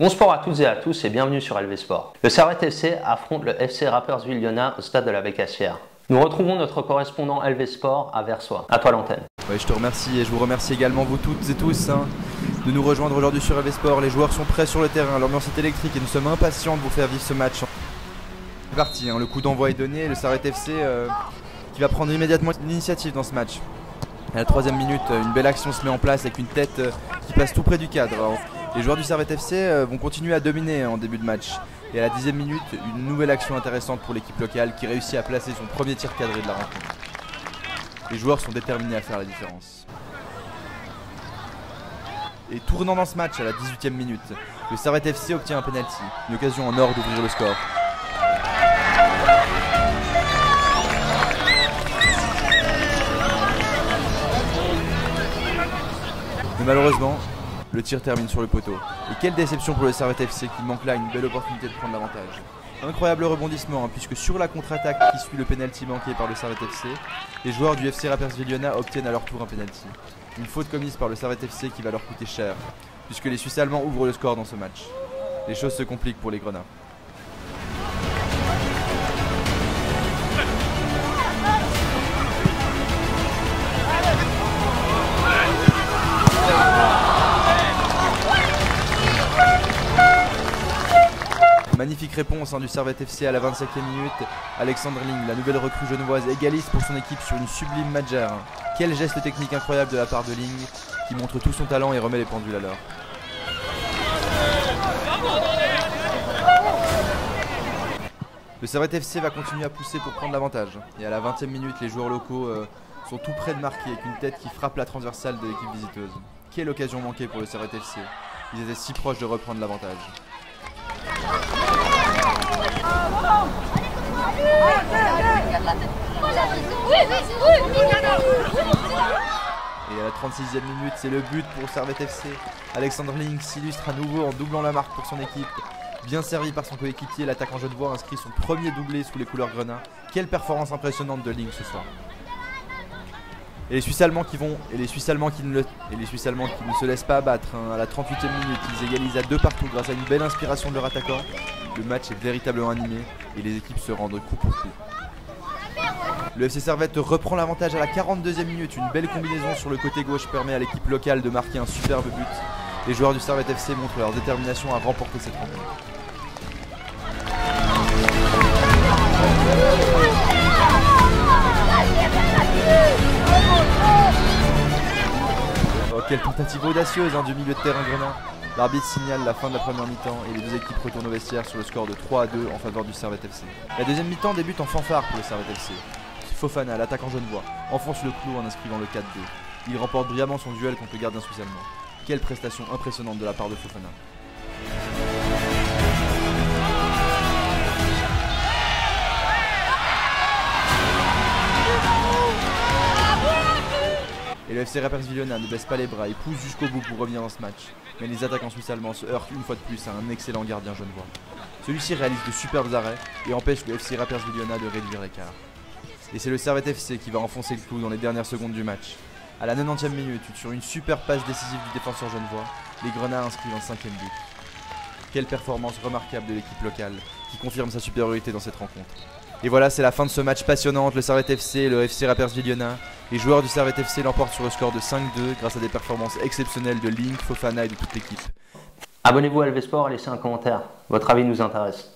Bonsoir à toutes et à tous et bienvenue sur LV Sport. Le Servette FC affronte le FC Rapperswil Lyonnais au stade de la Bécassière. Nous retrouvons notre correspondant LV Sport à Versoix. À toi l'antenne. Ouais, je te remercie et je vous remercie également vous toutes et tous de nous rejoindre aujourd'hui sur LV Sport. Les joueurs sont prêts sur le terrain, l'ambiance est électrique et nous sommes impatients de vous faire vivre ce match. C'est parti, le coup d'envoi est donné, le Servette FC qui va prendre immédiatement l'initiative dans ce match. À la 3e minute, une belle action se met en place avec une tête qui passe tout près du cadre. Les joueurs du Servette FC vont continuer à dominer en début de match. Et à la 10e minute, une nouvelle action intéressante pour l'équipe locale qui réussit à placer son premier tir cadré de la rencontre. Les joueurs sont déterminés à faire la différence. Et tournant dans ce match à la 18e minute, le Servette FC obtient un penalty, une occasion en or d'ouvrir le score. Mais malheureusement, le tir termine sur le poteau. Et quelle déception pour le Servette FC qui manque là une belle opportunité de prendre l'avantage. Incroyable rebondissement puisque sur la contre-attaque qui suit le penalty manqué par le Servette FC, les joueurs du FC Rapperswil Lyonnais obtiennent à leur tour un penalty. Une faute commise par le Servette FC qui va leur coûter cher, puisque les Suisses allemands ouvrent le score dans ce match. Les choses se compliquent pour les Grenats. Magnifique réponse du Servette FC à la 25e minute. Alexandre Ling, la nouvelle recrue genevoise, égalise pour son équipe sur une sublime Madjer. Quel geste technique incroyable de la part de Ling qui montre tout son talent et remet les pendules à l'heure. Le Servette FC va continuer à pousser pour prendre l'avantage. Et à la 20e minute, les joueurs locaux sont tout près de marquer avec une tête qui frappe la transversale de l'équipe visiteuse. Quelle occasion manquée pour le Servette FC. Ils étaient si proches de reprendre l'avantage. Et à la 36e minute, c'est le but pour Servette FC. Alexandre Ling s'illustre à nouveau en doublant la marque pour son équipe. Bien servi par son coéquipier, l'attaquant genevois inscrit son premier doublé sous les couleurs grenats. Quelle performance impressionnante de Ling ce soir. Et les Suisses allemands qui ne se laissent pas abattre. À la 38e minute, ils égalisent à 2 partout grâce à une belle inspiration de leur attaquant. Le match est véritablement animé et les équipes se rendent coup pour coup. Le FC Servette reprend l'avantage à la 42e minute. Une belle combinaison sur le côté gauche permet à l'équipe locale de marquer un superbe but. Les joueurs du Servette FC montrent leur détermination à remporter cette rencontre. Oh, quelle tentative audacieuse du milieu de terrain grenat. L'arbitre signale la fin de la première mi-temps et les deux équipes retournent au vestiaire sur le score de 3-2 en faveur du Servette FC. La deuxième mi-temps débute en fanfare pour le Servette FC. Fofana, l'attaquant genevois, enfonce le clou en inscrivant le 4-2. Il remporte brillamment son duel contre le gardien suisse allemand. Quelle prestation impressionnante de la part de Fofana. Et le FC Rapperswil Lyonnais ne baisse pas les bras et pousse jusqu'au bout pour revenir dans ce match. Mais les attaquants suisses allemands se heurtent une fois de plus à un excellent gardien genevois. Celui-ci réalise de superbes arrêts et empêche le FC Rapperswil Lyonnais de réduire l'écart. Et c'est le Servette FC qui va enfoncer le clou dans les dernières secondes du match. À la 90e minute, sur une super passe décisive du défenseur genevois, les Grenats inscrivent un 5e but. Quelle performance remarquable de l'équipe locale qui confirme sa supériorité dans cette rencontre. Et voilà, c'est la fin de ce match passionnant entre le Servette FC et le FC Rapperswil Lyonnais. Les joueurs du Servette FC l'emportent sur le score de 5-2 grâce à des performances exceptionnelles de Link, Fofana et de toute l'équipe. Abonnez-vous à LV Sport et laissez un commentaire. Votre avis nous intéresse.